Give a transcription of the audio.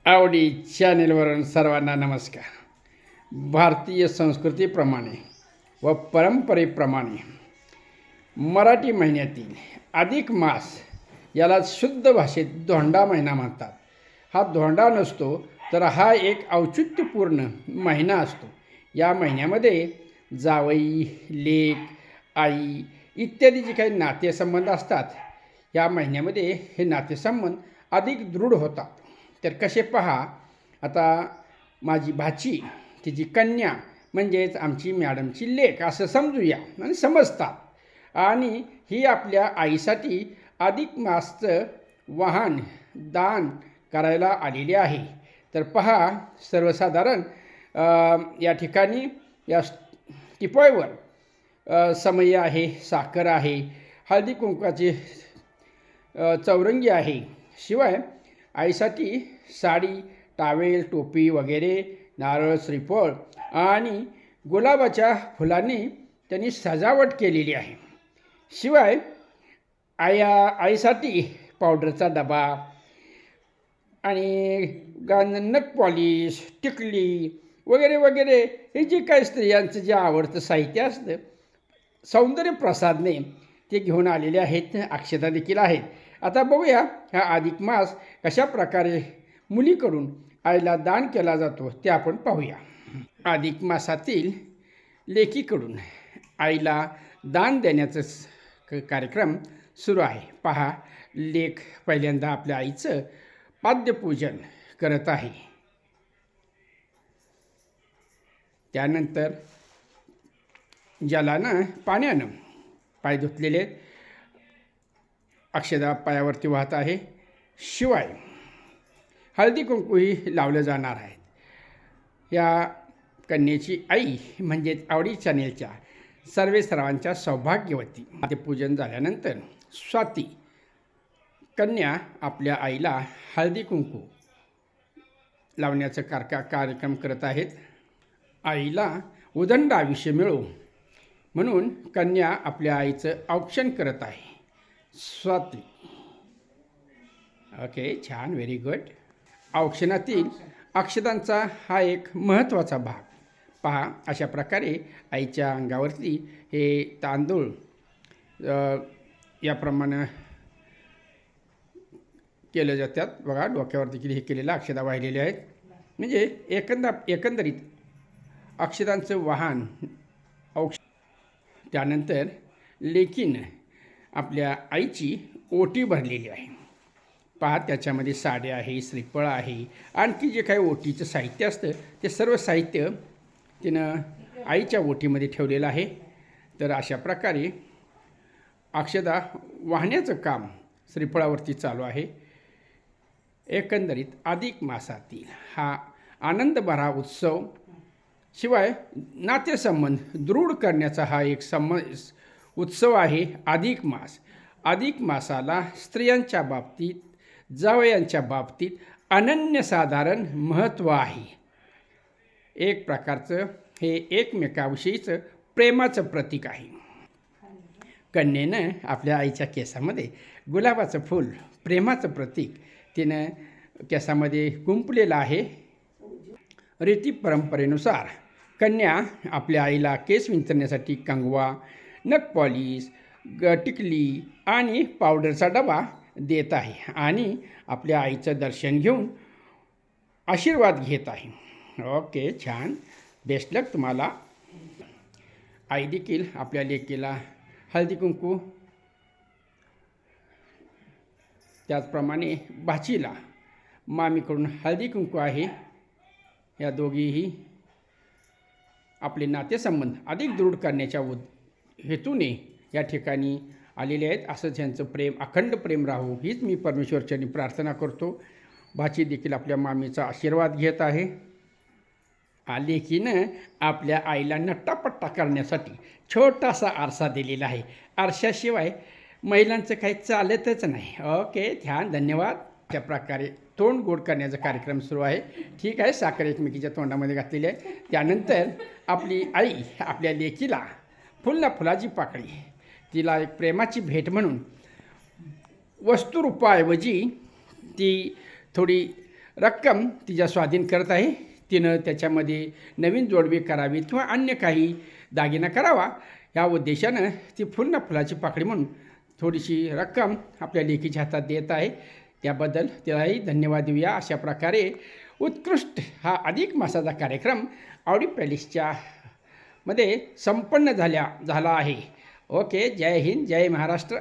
आवडी चॅनेलवरून सर्वांना नमस्कार. भारतीय संस्कृतीप्रमाणे व परंपरेप्रमाणे मराठी महिन्यातील अधिक मास याला शुद्ध भाषेत धोंडा महिना म्हणतात. हा धोंडा नसतो तर हा एक औचित्यपूर्ण महिना असतो. या महिन्यामध्ये जावई, लेक, आई इत्यादी जे काही नातेसंबंध असतात, या महिन्यामध्ये हे नातेसंबंध अधिक दृढ होतात. तर कसे पहा, आता माझी भाची, तिची कन्या म्हणजेच आमची मॅडमची लेक असं समजूया आणि समजतात. आणि ही आपल्या आईसाठी अधिक मासचं वाहन दान करायला आलेली आहे. तर पहा, सर्वसाधारण या ठिकाणी या टिपॉयवर समई आहे, साखर आहे, हळदी कुंकवाची चौरंगी आहे. शिवाय आईसाठी साडी, टावेल, टोपी वगैरे, नारळ, श्रीफळ आणि गुलाबाच्या फुलांनी त्यांनी सजावट केलेली आहे. शिवाय आईसाठी पावडरचा डबा आणि नख पॉलिश, टिकली वगैरे वगैरे हे जे काही स्त्रियांचं जे आवडतं साहित्य असतं, सौंदर्य प्रसाधने ते घेऊन आलेले आहेत. अक्षता देखील आहेत. आता बघूया हा अधिक मास कशा प्रकारे मुलीकडून आईला दान केला जातो ते आपण पाहूया. अधिक मासातील लेकीकडून आईला दान देण्याचं कार्यक्रम सुरू आहे. पहा, लेक पहिल्यांदा आपल्या आईचं पाद्यपूजन करत आहे. त्यानंतर जलानं पाण्यानं पाय धुतलेले अक्षदा पायावरती वाहत आहे. शिवाय हळदी कुंकूही लावलं जाणार आहे. या कन्येची आई म्हणजेच आवडी चॅनेलच्या सर्वांच्या सौभाग्यवती. ते पूजन झाल्यानंतर स्वाती कन्या आपल्या आईला हळदी कुंकू लावण्याचं कार्यक्रम करत आहेत. आईला उदंड आयुष्य मिळो म्हणून कन्या आपल्या आईचं औक्षण करत आहे. स्वाती, ओके, छान, व्हेरी गुड. औक्षणातील अक्षतांचा हा एक महत्त्वाचा भाग. पहा, अशा प्रकारे आईच्या अंगावरती हे तांदूळ याप्रमाणे केले जातात. बघा, डोक्यावर देखील हे केलेलं अक्षता वाहिलेले आहेत. म्हणजे एकंदरीत अक्षतांचं वाहन त्यानंतर लेकीनं आपल्या आईची ओटी भरलेली आहे. पहा, त्याच्यामध्ये साड्या आहे, श्रीफळ आहे, आणखी जे काही ओटीचं साहित्य असतं ते सर्व साहित्य तिनं आईच्या ओटीमध्ये ठेवलेलं आहे. तर अशा प्रकारे अक्षता वाहण्याचं काम श्रीफळावरती चालू आहे. एकंदरीत अधिक मासातील हा आनंदभरा उत्सव, शिवाय नातेसंबंध दृढ करण्याचा हा एक उत्सव आहे अधिक मास. अधिक मासाला स्त्रियांच्या बाबतीत, जावयांच्या बाबतीत अनन्यसाधारण महत्त्व आहे. एक प्रकारचं हे एकमेकाविषयीचं प्रेमाचं प्रतीक आहे. कन्येनं आपल्या आईच्या केसामध्ये गुलाबाचं फूल, प्रेमाचं प्रतीक, तिनं केसामध्ये गुंफलेलं आहे. रीती परंपरेनुसार कन्या आपल्या आईला केस विंचरण्यासाठी कंगवा, नख पॉलिश, टिकली आणि पावडरचा डबा देत आहे आणि आपल्या आईचं दर्शन घेऊन आशीर्वाद घेत आहे. ओके, छान, बेस्ट लक तुम्हाला. आई देखील आपल्या लेकीला हळदी कुंकू, त्याचप्रमाणे भाचीला मामीकडून हळदी कुंकू आहे. या दोघीही आपले नातेसंबंध अधिक दृढ करण्याच्या हेतूने या ठिकाणी आलेले आहेत. असंच यांचं प्रेम, अखंड प्रेम राहू हीच मी परमेश्वरचरणी प्रार्थना करतो. भाची देखील आपल्या मामीचा आशीर्वाद घेत आहे. लेकीनं आपल्या आईला नट्टापट्टा करण्यासाठी छोटासा आरसा दिलेला आहे. आरशाशिवाय महिलांचं काही चालतच नाही. ओके, छान, धन्यवाद. त्या प्रकारे तोंड गोड करण्याचा कार्यक्रम सुरू आहे. ठीक आहे, साखर एकमेकीच्या तोंडामध्ये घातलेली आहे. त्यानंतर आपली आई आपल्या लेकीला फुलाची पाकळी, तिला एक प्रेमाची भेट म्हणून वस्तुरूपाऐवजी ती थोडी रक्कम तिच्या स्वाधीन करत आहे. तिनं त्याच्यामध्ये नवीन जोडवी करावी किंवा अन्य काही दागिना करावा या उद्देशानं ती फुलाची पाकळी म्हणून थोडीशी रक्कम आपल्या लेकीच्या हातात देत आहे. त्याबद्दल तिलाही धन्यवाद देऊया. अशा प्रकारे उत्कृष्ट हा अधिक मासाचा कार्यक्रम आवडी पॅलेसच्या मध्ये संपन्न झाला आहे. ओके, जय हिंद, जय महाराष्ट्र.